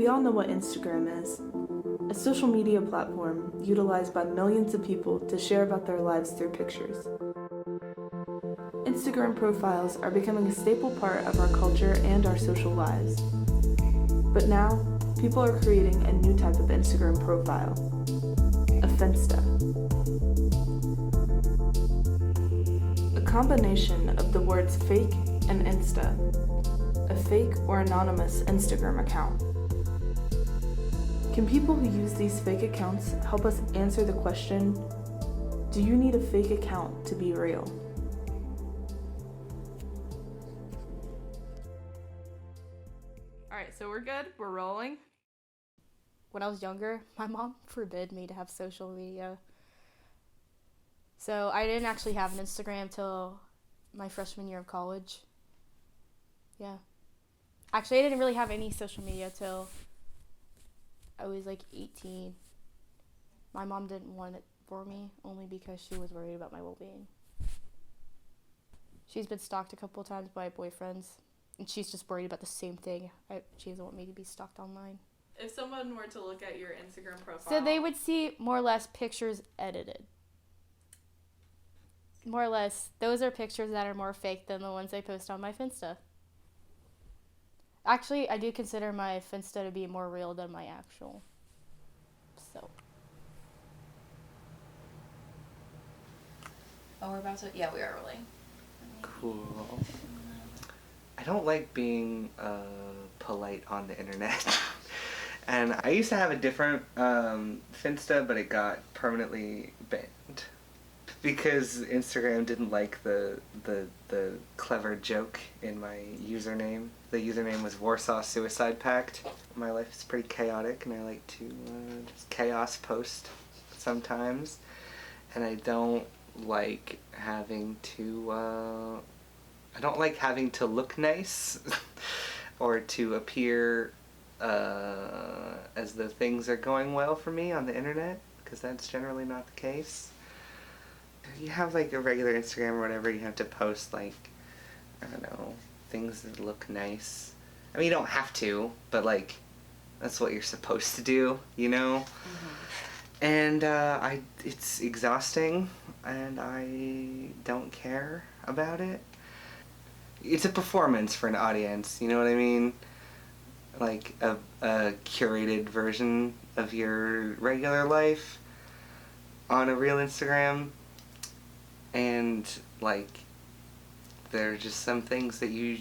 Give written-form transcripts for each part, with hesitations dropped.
We all know what Instagram is, a social media platform utilized by millions of people to share about their lives through pictures. Instagram profiles are becoming a staple part of our culture and our social lives. But now, people are creating a new type of Instagram profile, a Finsta. A combination of the words fake and Insta, a fake or anonymous Instagram account. Can people who use these fake accounts help us answer the question, do you need a fake account to be real? Alright, so we're good, we're rolling. When I was younger, my mom forbid me to have social media. So I didn't actually have an Instagram till my freshman year of college. Yeah. Actually, I didn't really have any social media till I was like 18. My mom didn't want it for me only because she was worried about my well-being. She's been stalked a couple times by boyfriends, and she's just worried about the same thing. She doesn't want me to be stalked online. If someone were to look at your Instagram profile... So they would see more or less pictures edited. More or less, those are pictures that are more fake than the ones I post on my Finsta. Actually, I do consider my Finsta to be more real than my actual. So. Oh, we're about to... Yeah, we are rolling. Cool. I don't like being polite on the internet. And I used to have a different Finsta, but it got permanently banned. Because Instagram didn't like the clever joke in my username. The username was Warsaw Suicide Pact. My life is pretty chaotic, and I like to just chaos post sometimes. And I don't like having to look nice or to appear as though things are going well for me on the internet, because that's generally not the case. You have like a regular Instagram or whatever, you have to post like, I don't know, things that look nice. I mean, you don't have to, but like, that's what you're supposed to do, you know? Mm-hmm. And it's exhausting, and I don't care about it. It's a performance for an audience, you know what I mean? Like a curated version of your regular life on a real Instagram. And like, there are just some things that you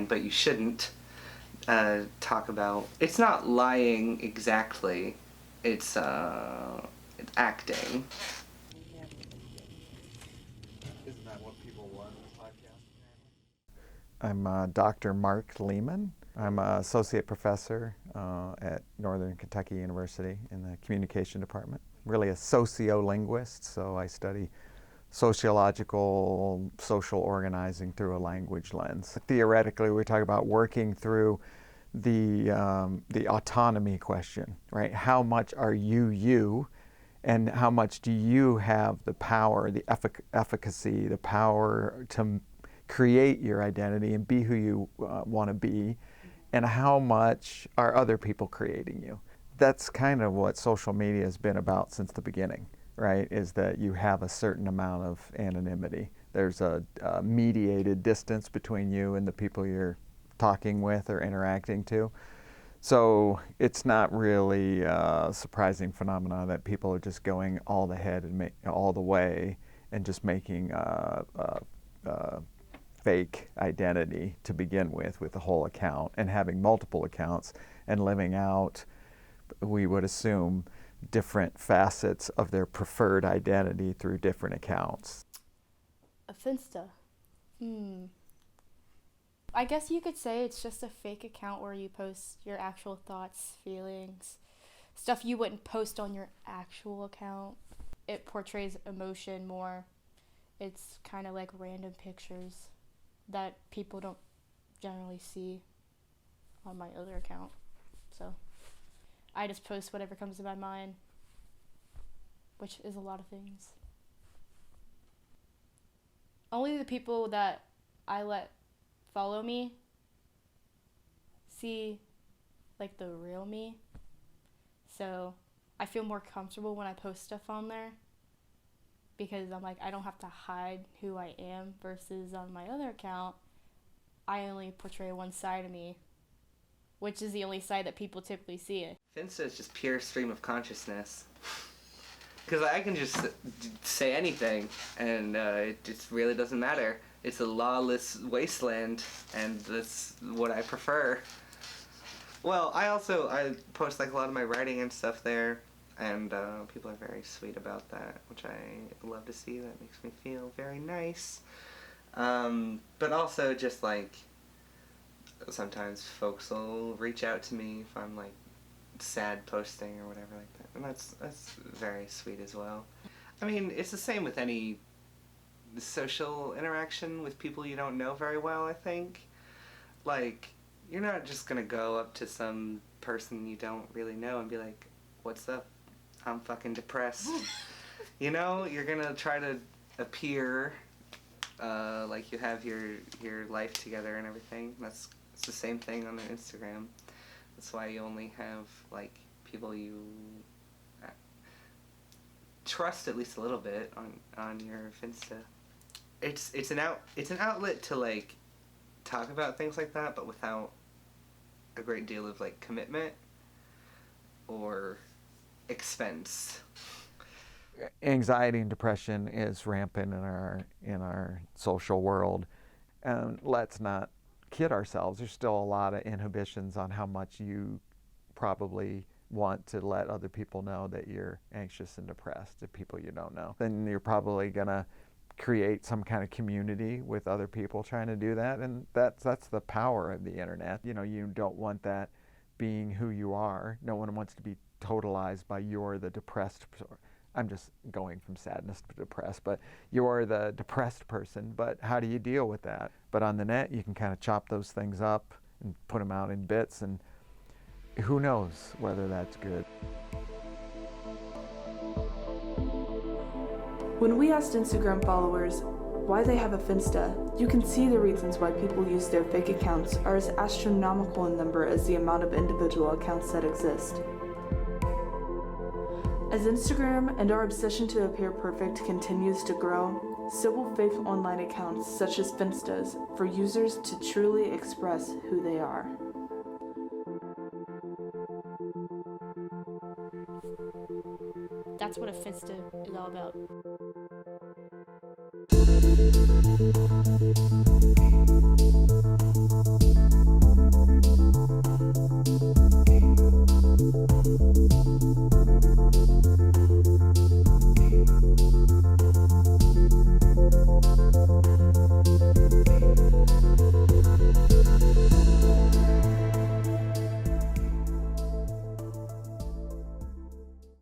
but you shouldn't talk about. It's not lying exactly, it's acting. Isn't that what people want in this podcast? I'm Dr. Mark Lehman. I'm an associate professor at Northern Kentucky University in the communication department. Really a sociolinguist, so I study sociological, social organizing through a language lens. Theoretically, we're talking about working through the autonomy question, right? How much are you, and how much do you have the power, the efficacy, the power to create your identity and be who you want to be, and how much are other people creating you? That's kind of what social media has been about since the beginning, right? Is that you have a certain amount of anonymity. There's a mediated distance between you and the people you're talking with or interacting to. So it's not really a surprising phenomenon that people are just going all the head and all the way and just making fake identity to begin with the whole account, and having multiple accounts and living out, we would assume, different facets of their preferred identity through different accounts. A Finsta. I guess you could say it's just a fake account where you post your actual thoughts, feelings, stuff you wouldn't post on your actual account. It portrays emotion more. It's kind of like random pictures that people don't generally see on my other account. So I just post whatever comes to my mind, which is a lot of things. Only the people that I let follow me see like the real me. So I feel more comfortable when I post stuff on there because I'm like, I don't have to hide who I am, versus on my other account, I only portray one side of me, which is the only side that people typically see it. Finsta is just pure stream of consciousness. Because I can just say anything, and it just really doesn't matter. It's a lawless wasteland, and that's what I prefer. Well, I post like a lot of my writing and stuff there, and people are very sweet about that, which I love to see. That makes me feel very nice. But also just like sometimes folks will reach out to me if I'm like sad posting or whatever like that, and that's very sweet as well. I mean, it's the same with any social interaction with people you don't know very well, I think. Like, you're not just gonna go up to some person you don't really know and be like, what's up? I'm fucking depressed. You know, you're gonna try to appear like you have your life together and everything. It's the same thing on Instagram. That's why you only have like people you trust at least a little bit on your Finsta. It's an outlet to like talk about things like that, but without a great deal of like commitment or expense. Anxiety and depression is rampant in our social world, and let's not kid ourselves. There's still a lot of inhibitions on how much you probably want to let other people know that you're anxious and depressed, to people you don't know. Then you're probably gonna create some kind of community with other people trying to do that, and that's the power of the internet. You know, you don't want that being who you are. No one wants to be totalized by you're the depressed. I'm just going from sadness to depressed, but you're the depressed person. But how do you deal with that? But on the net, you can kind of chop those things up and put them out in bits, and who knows whether that's good. When we asked Instagram followers why they have a Finsta, you can see the reasons why people use their fake accounts are as astronomical in number as the amount of individual accounts that exist. As Instagram and our obsession to appear perfect continues to grow, so will fake online accounts such as Finstas for users to truly express who they are. That's what a Finsta is all about.